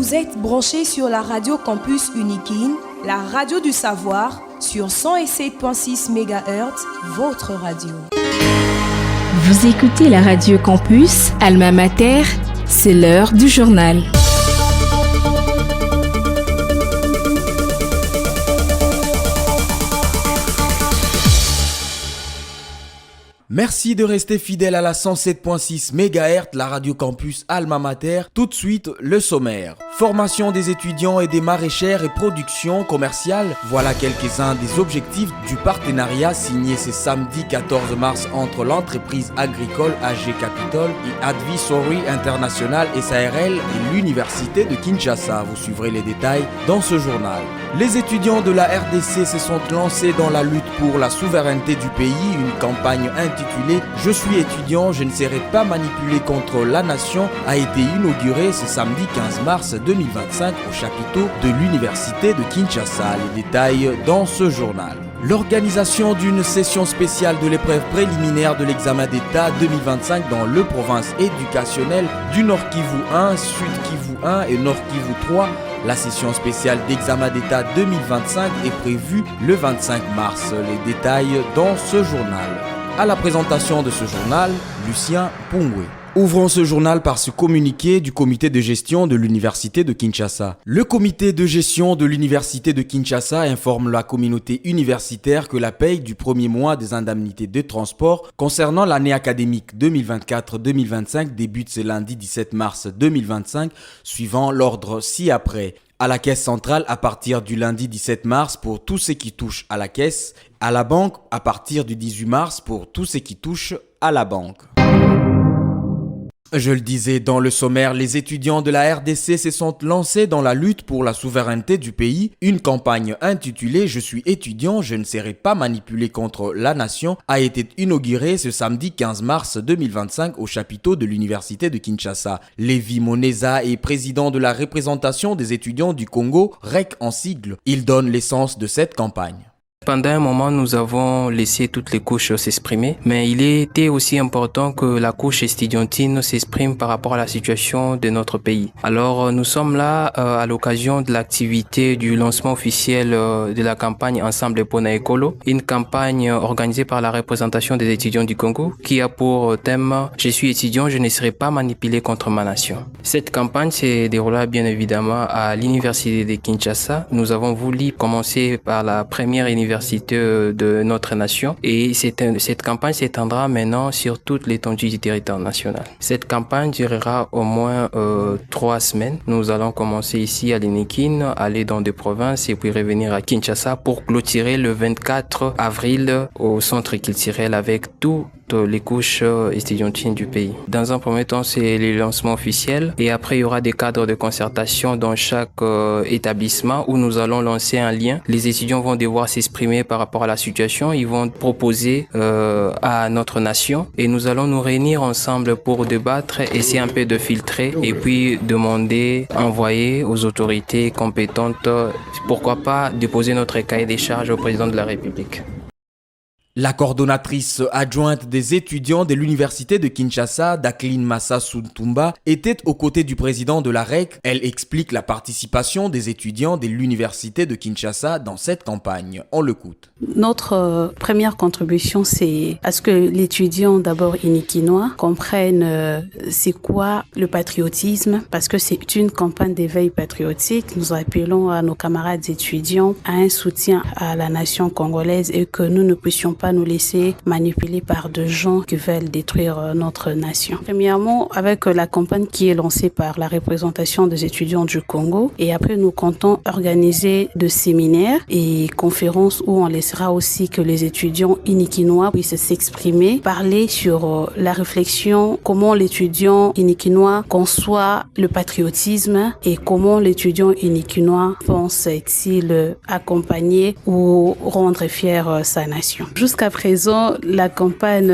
Vous êtes branchés sur la radio Campus Unikin, la radio du savoir, sur 107.6 MHz, votre radio. Vous écoutez la radio Campus Alma Mater, c'est l'heure du journal. Merci de rester fidèle à la 107.6 MHz, la radio campus Alma Mater. Tout de suite, le sommaire. Formation des étudiants et des maraîchères et production commerciale. Voilà quelques-uns des objectifs du partenariat signé ce samedi 14 mars entre l'entreprise agricole AG Capital et Advisory International SARL et l'université de Kinshasa. Vous suivrez les détails dans ce journal. Les étudiants de la RDC se sont lancés dans la lutte pour la souveraineté du pays. Une campagne intitulée « Je suis étudiant, je ne serai pas manipulé contre la nation » a été inaugurée ce samedi 15 mars 2025 au chapiteau de l'université de Kinshasa. Les détails dans ce journal. L'organisation d'une session spéciale de l'épreuve préliminaire de l'examen d'État 2025 dans le province éducationnelle du Nord Kivu 1, Sud Kivu 1 et Nord Kivu 3. La session spéciale d'examen d'État 2025 est prévue le 25 mars. Les détails dans ce journal. À la présentation de ce journal, Lucien Pongwe. Ouvrons ce journal par ce communiqué du comité de gestion de l'université de Kinshasa. Le comité de gestion de l'université de Kinshasa informe la communauté universitaire que la paye du premier mois des indemnités de transport concernant l'année académique 2024-2025 débute ce lundi 17 mars 2025, suivant l'ordre ci-après. À la caisse centrale à partir du lundi 17 mars pour tout ce qui touche à la caisse, à la banque à partir du 18 mars pour tout ce qui touche à la banque. Je le disais dans le sommaire, les étudiants de la RDC se sont lancés dans la lutte pour la souveraineté du pays. Une campagne intitulée « Je suis étudiant, je ne serai pas manipulé contre la nation » a été inaugurée ce samedi 15 mars 2025 au chapiteau de l'université de Kinshasa. Lévi Moneza est président de la représentation des étudiants du Congo, REC en sigle. Il donne l'essence de cette campagne. Pendant un moment, nous avons laissé toutes les couches s'exprimer, mais il était aussi important que la couche estudiantine s'exprime par rapport à la situation de notre pays. Alors, nous sommes là à l'occasion de l'activité du lancement officiel de la campagne Ensemble Pona Écolo, une campagne organisée par la représentation des étudiants du Congo qui a pour thème « Je suis étudiant, je ne serai pas manipulé contre ma nation ». Cette campagne s'est déroulée bien évidemment à l'université de Kinshasa. Nous avons voulu commencer par la première université de notre nation et cette campagne s'étendra maintenant sur toute l'étendue du territoire national. Cette campagne durera au moins 3 semaines. Nous allons commencer ici à l'Unikin, aller dans des provinces et puis revenir à Kinshasa pour clôturer le 24 avril au centre culturel avec toutes les couches estudiantines du pays. Dans un premier temps, c'est le lancement officiel et après il y aura des cadres de concertation dans chaque établissement où nous allons lancer un lien. Les étudiants vont devoir s'exprimer par rapport à la situation, ils vont proposer à notre nation et nous allons nous réunir ensemble pour débattre, essayer un peu de filtrer et puis demander, envoyer aux autorités compétentes, pourquoi pas déposer notre cahier des charges au président de la République. La coordonnatrice adjointe des étudiants de l'université de Kinshasa, Dakline Massa Suntumba, était aux côtés du président de la REC. Elle explique la participation des étudiants de l'université de Kinshasa dans cette campagne. On l'écoute. Notre première contribution, c'est à ce que l'étudiant d'abord inikinois comprenne c'est quoi le patriotisme, parce que c'est une campagne d'éveil patriotique. Nous appelons à nos camarades étudiants à un soutien à la nation congolaise et que nous ne puissions pas nous laisser manipuler par des gens qui veulent détruire notre nation. Premièrement, avec la campagne qui est lancée par la représentation des étudiants du Congo, et après nous comptons organiser des séminaires et conférences où on laissera aussi que les étudiants inikinois puissent s'exprimer, parler sur la réflexion, comment l'étudiant inikinois conçoit le patriotisme et comment l'étudiant inikinois pense-t-il accompagner ou rendre fier sa nation. Jusqu'à présent, la campagne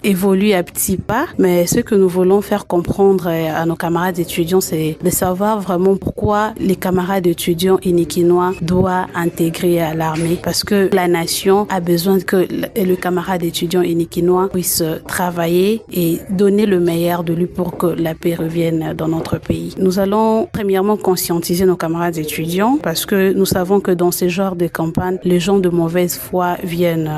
évolue à petits pas, mais ce que nous voulons faire comprendre à nos camarades étudiants, c'est de savoir vraiment pourquoi les camarades étudiants inikinois doivent intégrer à l'armée, parce que la nation a besoin que le camarade étudiant inikinois puisse travailler et donner le meilleur de lui pour que la paix revienne dans notre pays. Nous allons premièrement conscientiser nos camarades étudiants parce que nous savons que dans ce genre de campagne, les gens de mauvaise foi viennent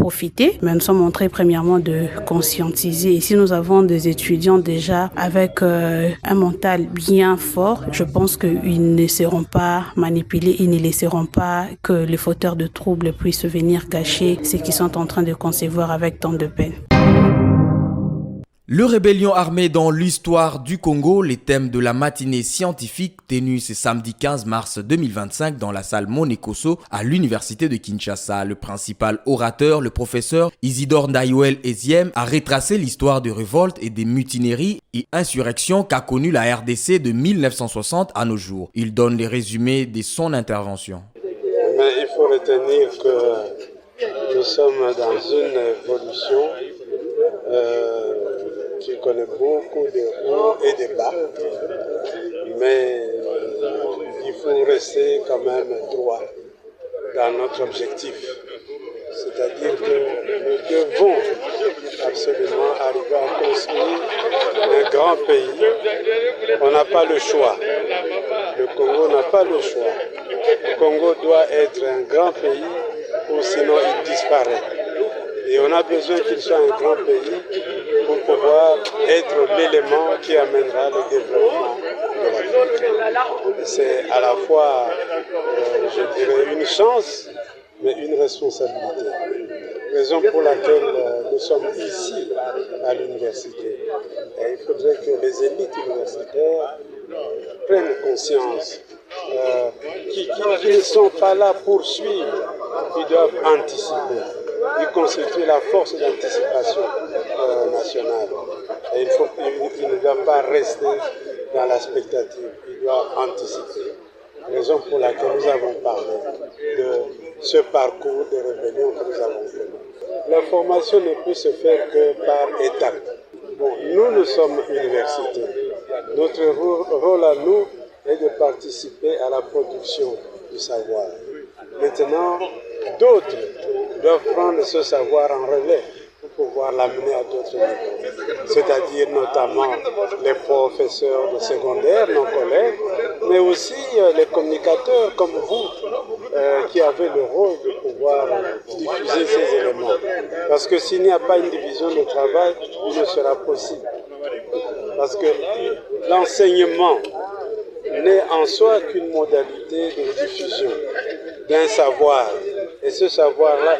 profiter, mais nous sommes en train premièrement de conscientiser. Et si nous avons des étudiants déjà avec un mental bien fort, je pense qu'ils ne seront pas manipulés, ils ne laisseront pas que les fauteurs de troubles puissent venir gâcher ce qu'ils sont en train de concevoir avec tant de peine. Le rébellion armée dans l'histoire du Congo, les thèmes de la matinée scientifique tenue ce samedi 15 mars 2025 dans la salle Monekoso à l'université de Kinshasa. Le principal orateur, le professeur Isidore Ndayouel Eziem, a retracé l'histoire des révoltes et des mutineries et insurrections qu'a connu la RDC de 1960 à nos jours. Il donne les résumés de son intervention. Mais il faut retenir que nous sommes dans une évolution qui connaît beaucoup de hauts et de bas, mais il faut rester quand même droit dans notre objectif. C'est-à-dire que nous devons absolument arriver à construire un grand pays. On n'a pas le choix. Le Congo n'a pas le choix. Le Congo doit être un grand pays ou sinon il disparaît. Et on a besoin qu'il soit un grand pays pour pouvoir être l'élément qui amènera le développement de l'Afrique. C'est à la fois, je dirais, une chance, mais une responsabilité. Raison pour laquelle nous sommes ici à l'université. Et il faudrait que les élites universitaires prennent conscience qu'ils ne sont pas là pour suivre, ils doivent anticiper. Ils constituent la force d'anticipation nationale. Et ils ne doivent pas rester dans la spectative, ils doivent anticiper. Raison pour laquelle nous avons parlé de ce parcours de rébellion que nous avons fait. La formation ne peut se faire que par étapes. Bon, nous sommes université. Notre rôle à nous est de participer à la production du savoir. Maintenant, d'autres doivent prendre ce savoir en relais pour pouvoir l'amener à d'autres niveaux. C'est-à-dire notamment les professeurs de secondaire, nos collègues, mais aussi les communicateurs comme vous, qui avez le rôle de pouvoir diffuser ces éléments. Parce que s'il n'y a pas une division de travail, il ne sera possible. Parce que l'enseignement n'est en soi qu'une modalité de diffusion d'un savoir. Et ce savoir-là,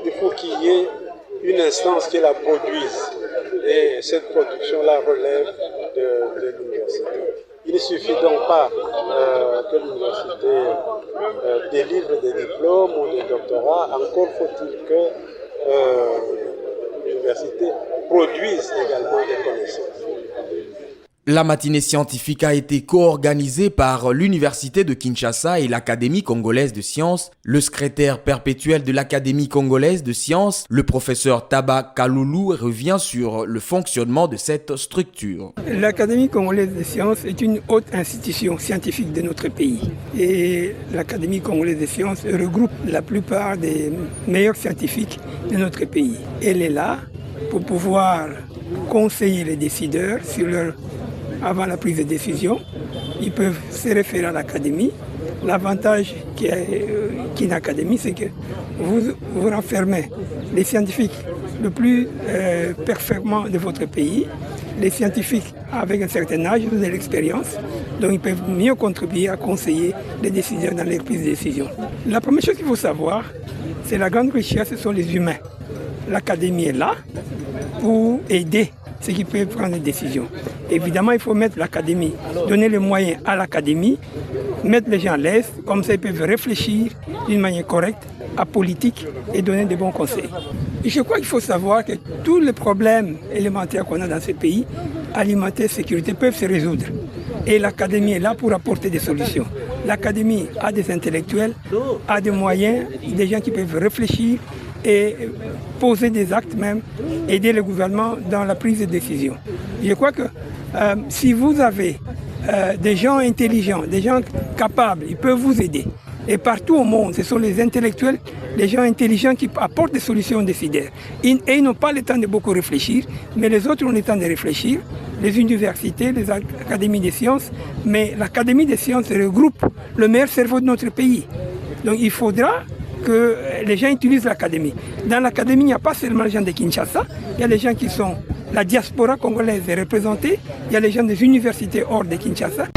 il faut qu'il y ait une instance qui la produise. Et cette production-là relève de l'université. Il ne suffit donc pas que l'université délivre des diplômes ou des doctorats. Encore faut-il que l'université produise également des connaissances. La matinée scientifique a été co-organisée par l'Université de Kinshasa et l'Académie congolaise de sciences. Le secrétaire perpétuel de l'Académie congolaise de sciences, le professeur Taba Kaloulou, revient sur le fonctionnement de cette structure. L'Académie congolaise de sciences est une haute institution scientifique de notre pays. Et l'Académie congolaise de sciences regroupe la plupart des meilleurs scientifiques de notre pays. Elle est là pour pouvoir conseiller les décideurs sur leur avant la prise de décision. Ils peuvent se référer à l'académie. L'avantage qu'il y a une académie, c'est que vous renfermez les scientifiques le plus performants de votre pays, les scientifiques avec un certain âge, de l'expérience, donc ils peuvent mieux contribuer à conseiller les décideurs dans les prises de décision. La première chose qu'il faut savoir, c'est la grande richesse, ce sont les humains. L'académie est là pour aider ceux qui peuvent prendre des décisions. Évidemment, il faut mettre l'académie, donner les moyens à l'académie, mettre les gens à l'aise, comme ça ils peuvent réfléchir d'une manière correcte, apolitique et donner des bons conseils. Et je crois qu'il faut savoir que tous les problèmes élémentaires qu'on a dans ce pays, alimentaire, sécurité, peuvent se résoudre. Et l'académie est là pour apporter des solutions. L'académie a des intellectuels, a des moyens, des gens qui peuvent réfléchir et poser des actes même, aider le gouvernement dans la prise de décision. Je crois que si vous avez des gens intelligents, des gens capables, ils peuvent vous aider. Et partout au monde, ce sont les intellectuels, les gens intelligents qui apportent des solutions décidées. Et ils n'ont pas le temps de beaucoup réfléchir, mais les autres ont le temps de réfléchir. Les universités, les académies des sciences, mais l'Académie des sciences regroupe le meilleur cerveau de notre pays. Donc il faudra que les gens utilisent l'Académie. Dans l'Académie, il n'y a pas seulement les gens de Kinshasa, il y a les gens qui sont la diaspora congolaise est représentée, il y a les gens des universités hors de Kinshasa.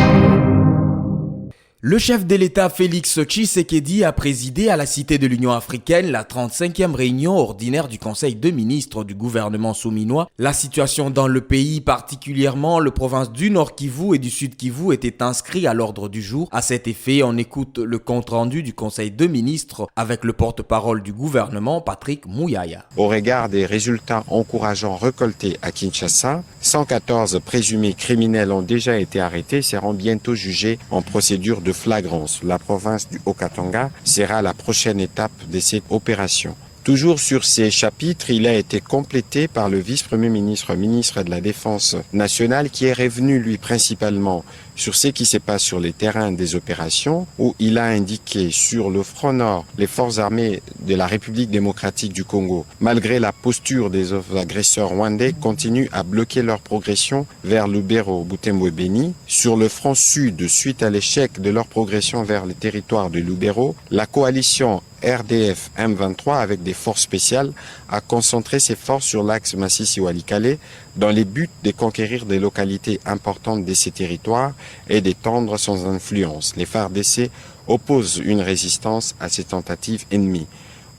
Le chef de l'État Félix Tshisekedi a présidé à la Cité de l'Union africaine la 35e réunion ordinaire du Conseil de ministres du gouvernement souminois. La situation dans le pays, particulièrement le province du Nord Kivu et du Sud Kivu, était inscrite à l'ordre du jour. À cet effet, on écoute le compte-rendu du Conseil de ministres avec le porte-parole du gouvernement, Patrick Mouyaya. Au regard des résultats encourageants récoltés à Kinshasa, 114 présumés criminels ont déjà été arrêtés et seront bientôt jugés en procédure de flagrance. La province du Haut-Katanga sera la prochaine étape de cette opération. Toujours sur ces chapitres, il a été complété par le vice-premier ministre, ministre de la Défense nationale, qui est revenu, lui, principalement sur ce qui se passe sur les terrains des opérations, où il a indiqué sur le front nord, les forces armées de la République démocratique du Congo, malgré la posture des agresseurs rwandais, continuent à bloquer leur progression vers Lubero, Butembo et Beni. Sur le front sud, suite à l'échec de leur progression vers le territoire de Lubero, la coalition RDF M23 avec des forces spéciales a concentré ses forces sur l'axe Masisi-Walikale dans les buts de conquérir des localités importantes de ces territoires et d'étendre son influence. Les FARDC opposent une résistance à ces tentatives ennemies.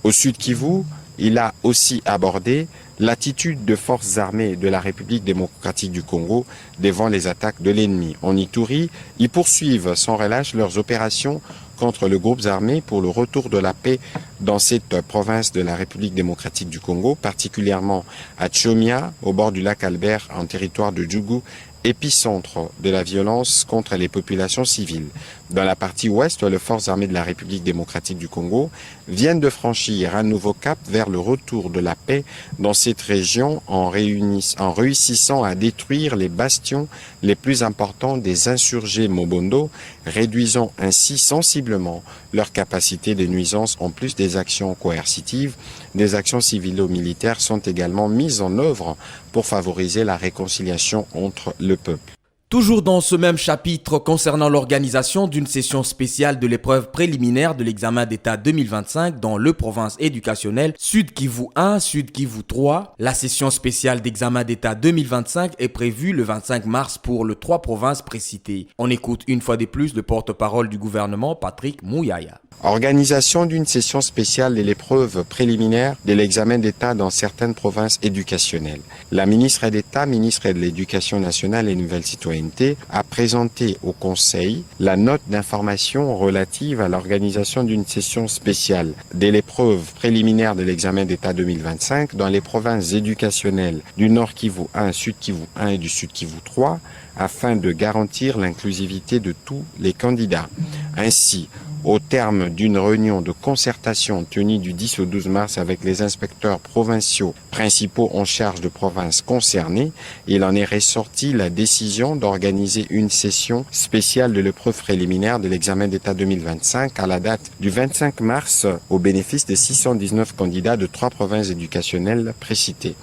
Au Sud Kivu, il a aussi abordé l'attitude de forces armées de la République démocratique du Congo devant les attaques de l'ennemi. En Ituri, ils poursuivent sans relâche leurs opérations contre les groupes armés pour le retour de la paix dans cette province de la République démocratique du Congo, particulièrement à Tchomia, au bord du lac Albert, en territoire de Djougou, épicentre de la violence contre les populations civiles. Dans la partie ouest, les forces armées de la République démocratique du Congo viennent de franchir un nouveau cap vers le retour de la paix dans cette région en réussissant à détruire les bastions les plus importants des insurgés Mobondo, réduisant ainsi sensiblement leur capacité de nuisance. En plus des actions coercitives, des actions civilo-militaires sont également mises en œuvre pour favoriser la réconciliation entre le peuple. Toujours dans ce même chapitre concernant l'organisation d'une session spéciale de l'épreuve préliminaire de l'examen d'État 2025 dans le province éducationnelle Sud Kivu 1, Sud Kivu 3. La session spéciale d'examen d'État 2025 est prévue le 25 mars pour les 3 provinces précitées. On écoute une fois de plus le porte-parole du gouvernement, Patrick Mouyaya. Organisation d'une session spéciale de l'épreuve préliminaire de l'examen d'État dans certaines provinces éducationnelles. La ministre d'État, ministre de l'Éducation nationale et Nouvelle Citoyenneté, a présenté au Conseil la note d'information relative à l'organisation d'une session spéciale de l'épreuve préliminaire de l'examen d'État 2025 dans les provinces éducationnelles du Nord Kivu 1, Sud Kivu 1 et du Sud Kivu 3 afin de garantir l'inclusivité de tous les candidats. Ainsi, au terme d'une réunion de concertation tenue du 10 au 12 mars avec les inspecteurs provinciaux principaux en charge de provinces concernées, il en est ressorti la décision d'organiser une session spéciale de l'épreuve préliminaire de l'examen d'État 2025 à la date du 25 mars au bénéfice des 619 candidats de 3 provinces éducationnelles précitées.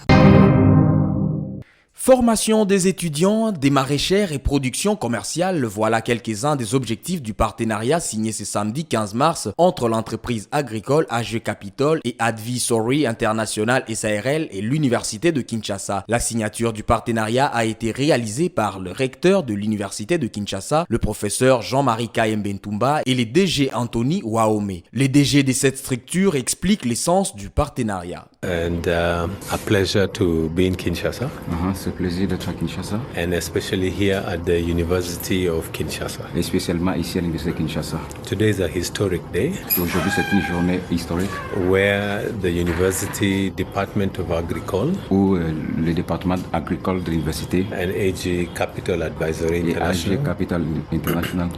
Formation des étudiants, des maraîchères et production commerciale, voilà quelques-uns des objectifs du partenariat signé ce samedi 15 mars entre l'entreprise agricole AG Capital et Advisory International SARL et l'université de Kinshasa. La signature du partenariat a été réalisée par le recteur de l'université de Kinshasa, le professeur Jean-Marie Kayembe-Ntumba et les DG Anthony Waome. Les DG de cette structure expliquent l'essence du partenariat. and a pleasure to be in Kinshasa. C'est un plaisir d'être à Kinshasa. And especially here at the University of Kinshasa. Et spécialement ici à l'Université de Kinshasa. Today is a historic day. Aujourd'hui, c'est une journée historique. Where the University Department of Agricole. Où le département agricole de l'université. And AG Capital Advisory International. Et AG Capital International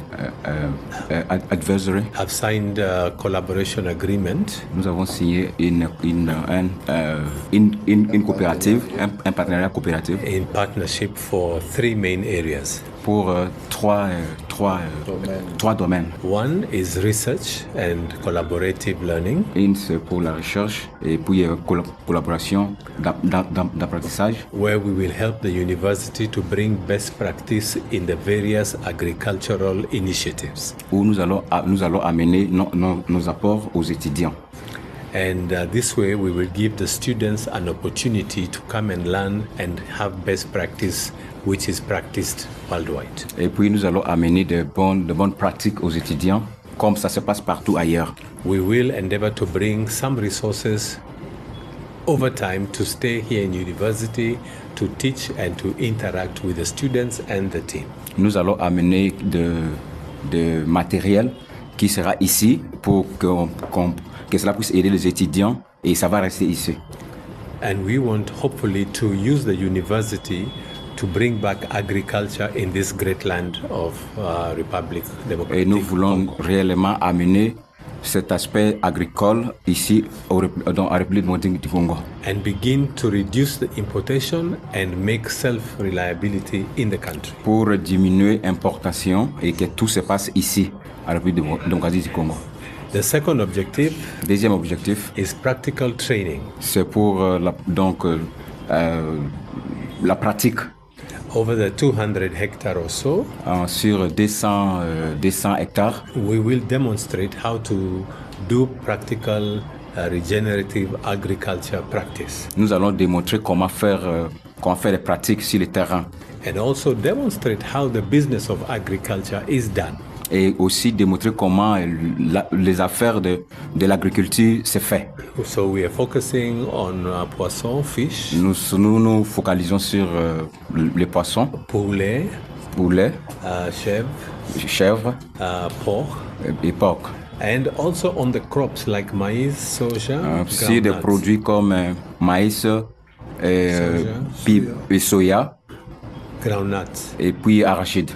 Advisory. Have signed a collaboration agreement. Nous avons signé une coopérative, un partenariat coopératif. In partnership for 3 main areas. Pour trois domaines. One is research and collaborative learning. Une c'est pour la recherche et puis collaboration d'apprentissage. Where we will help the university to bring best practice in the various agricultural initiatives. Où nous allons amener nos apports aux étudiants. And this way we will give the students an opportunity to come and learn and have best practice which is practiced worldwide. Et puis nous allons amener de bonnes pratiques aux étudiants comme ça se passe partout ailleurs. We will endeavor to bring some resources over time to stay here in university to teach and to interact with the students and the team. Nous allons amener de matériel qui sera ici pour que cela puisse aider les étudiants et ça va rester ici. And we want hopefully to use the university to bring back agriculture in this great land of Republic Democratic. Et nous voulons réellement amener cet aspect agricole ici dans la République démocratique du Congo. And begin to reduce the importation and make self-reliability in the country. Pour diminuer l'importation et que tout se passe ici, à la République démocratique du Congo. The second objective. Deuxième objectif. Is practical training. C'est pour la pratique. Over the 200 hectares or so. Sur 200 hectares. We will demonstrate how to do practical regenerative agriculture practice. Nous allons démontrer comment faire les pratiques sur le terrain. And also demonstrate how the business of agriculture is done. Et aussi démontrer comment les affaires de l'agriculture se fait. So we are focusing on poissons, fish. Nous focalisons sur les poissons. Poulet. Chèvre. Porc. Et porc. And also on the crops like maïs, soja. Aussi des produits comme maïs, et soya. Groundnuts. Et puis arachide.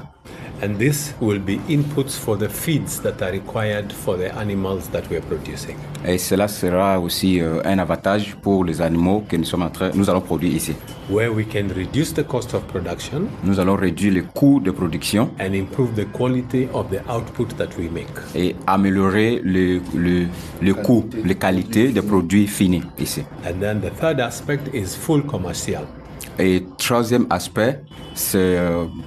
And this will be inputs for the feeds that are required for the animals that we are producing. Et cela sera aussi un avantage pour les animaux que nous allons produire ici. Where we can reduce the cost of production. Nous allons réduire les coûts de production. And improve the quality of the output that we make. Et améliorer le coût, les qualités des produits finis ici. And then the third aspect is full commercial. Et troisième aspect, c'est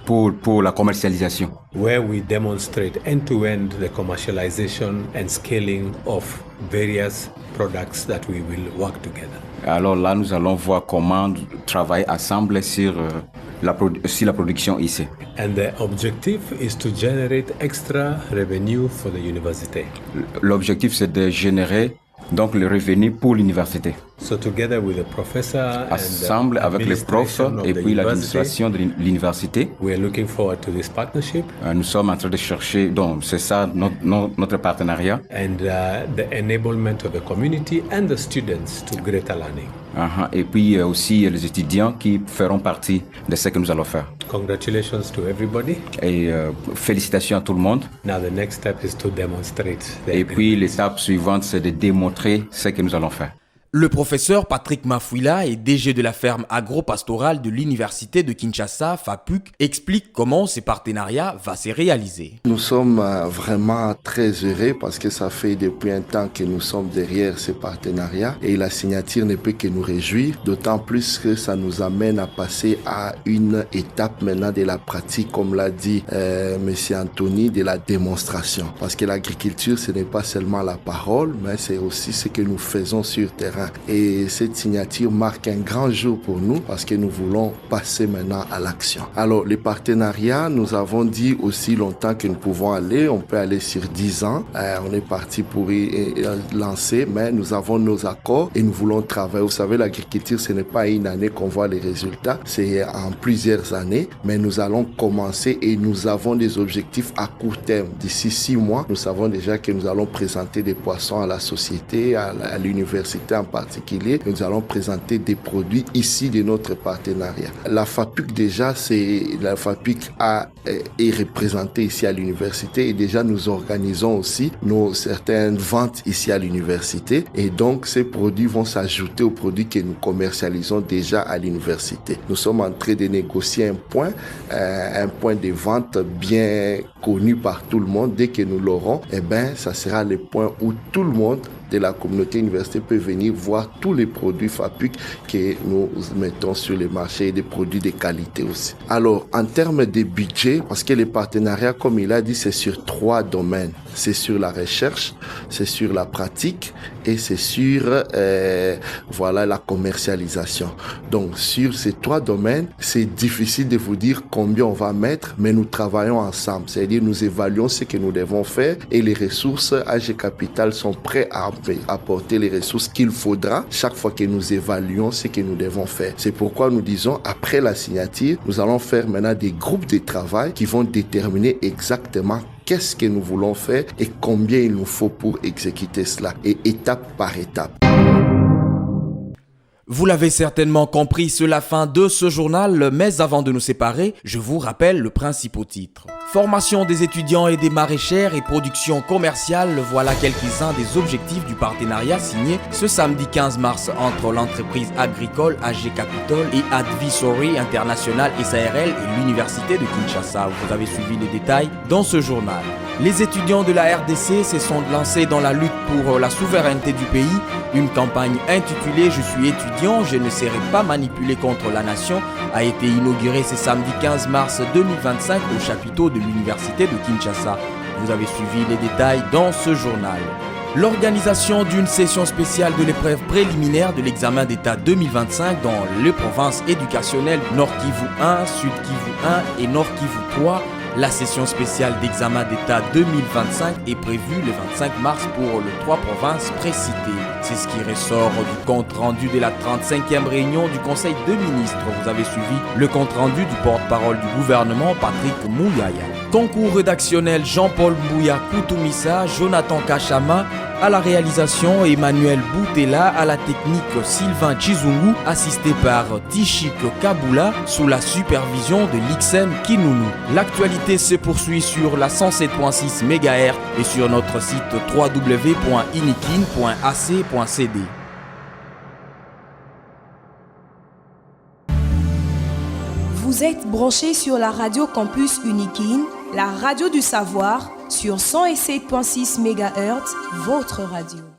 pour la commercialisation. Where we demonstrate end-to-end the commercialization and scaling of various products that we will work together. Alors là, nous allons voir comment travailler ensemble sur la production ici. And the objective is to generate extra revenue for the university. L'objectif, c'est de générer donc le revenu pour l'université. So together with the professor ensemble avec les profs et puis l'administration de l'université. We are looking forward to this partnership. Nous sommes en train de chercher, donc c'est ça notre partenariat. And the enablement of the community and the students to greater learning. Et puis aussi les étudiants qui feront partie de ce que nous allons faire. Congratulations to everybody. Et félicitations à tout le monde. Now the next step is to demonstrate. Et puis l'étape suivante, c'est de démontrer ce que nous allons faire. Le professeur Patrick Mafouila et DG de la ferme agro-pastorale de l'université de Kinshasa, FAPUC, explique comment ce partenariat va se réaliser. Nous sommes vraiment très heureux parce que ça fait depuis un temps que nous sommes derrière ce partenariat et la signature ne peut que nous réjouir, d'autant plus que ça nous amène à passer à une étape maintenant de la pratique, comme l'a dit Monsieur Anthony, de la démonstration. Parce que l'agriculture, ce n'est pas seulement la parole, mais c'est aussi ce que nous faisons sur terrain terrain. Et cette signature marque un grand jour pour nous parce que nous voulons passer maintenant à l'action. Alors, les partenariats, nous avons dit aussi longtemps que nous pouvons aller. On peut aller sur 10 ans. On est parti pour y lancer, mais nous avons nos accords et nous voulons travailler. Vous savez, l'agriculture, ce n'est pas une année qu'on voit les résultats, c'est en plusieurs années, mais nous allons commencer et nous avons des objectifs à court terme. D'ici 6 mois, nous savons déjà que nous allons présenter des poissons à la société, à l'université en particulier. Nous allons présenter des produits ici de notre partenariat. La FAPUC déjà, la FAPUC est représentée ici à l'université et déjà nous organisons aussi certaines ventes ici à l'université et donc ces produits vont s'ajouter aux produits que nous commercialisons déjà à l'université. Nous sommes en train de négocier un point de vente bien connu par tout le monde. Dès que nous l'aurons, ça sera le point où tout le monde de la communauté universitaire peut venir voir tous les produits FAPUC que nous mettons sur le marché et des produits de qualité aussi. Alors, en termes de budget, parce que les partenariats, comme il a dit, c'est sur 3 domaines. C'est sur la recherche, c'est sur la pratique et c'est sur la commercialisation. Donc, sur ces 3 domaines, c'est difficile de vous dire combien on va mettre, mais nous travaillons ensemble. C'est-à-dire, nous évaluons ce que nous devons faire et les ressources AG Capital sont prêts à apporter les ressources qu'il faudra chaque fois que nous évaluons ce que nous devons faire. C'est pourquoi nous disons, après la signature, nous allons faire maintenant des groupes de travail qui vont déterminer exactement qu'est-ce que nous voulons faire et combien il nous faut pour exécuter cela, et étape par étape. Vous l'avez certainement compris, c'est la fin de ce journal, mais avant de nous séparer, je vous rappelle le principal titre. Formation des étudiants et des maraîchères et production commerciale, voilà quelques-uns des objectifs du partenariat signé ce samedi 15 mars entre l'entreprise agricole AG Capital et Advisory International SARL et l'université de Kinshasa. Vous avez suivi les détails dans ce journal. Les étudiants de la RDC se sont lancés dans la lutte pour la souveraineté du pays. Une campagne intitulée « Je suis étudiant, je ne serai pas manipulé contre la nation » a été inaugurée ce samedi 15 mars 2025 au chapiteau de l'université de Kinshasa. Vous avez suivi les détails dans ce journal. L'organisation d'une session spéciale de l'épreuve préliminaire de l'examen d'État 2025 dans les provinces éducationnelles Nord Kivu 1, Sud Kivu 1 et Nord Kivu 3. La session spéciale d'examen d'État 2025 est prévue le 25 mars pour les 3 provinces précitées. C'est ce qui ressort du compte rendu de la 35e réunion du Conseil de ministres. Vous avez suivi le compte rendu du porte-parole du gouvernement Patrick Mouyaya. Concours rédactionnel Jean-Paul Mbouya Koutoumissa, Jonathan Kachama, à la réalisation Emmanuel Boutella, à la technique Sylvain Chizungu, assisté par Tishik Kabula, sous la supervision de l'Ixem Kinounou. L'actualité se poursuit sur la 107.6 MHz et sur notre site www.inikin.ac.cd. Vous êtes branchés sur la radio Campus Unikin, la radio du savoir, sur 107.6 MHz, votre radio.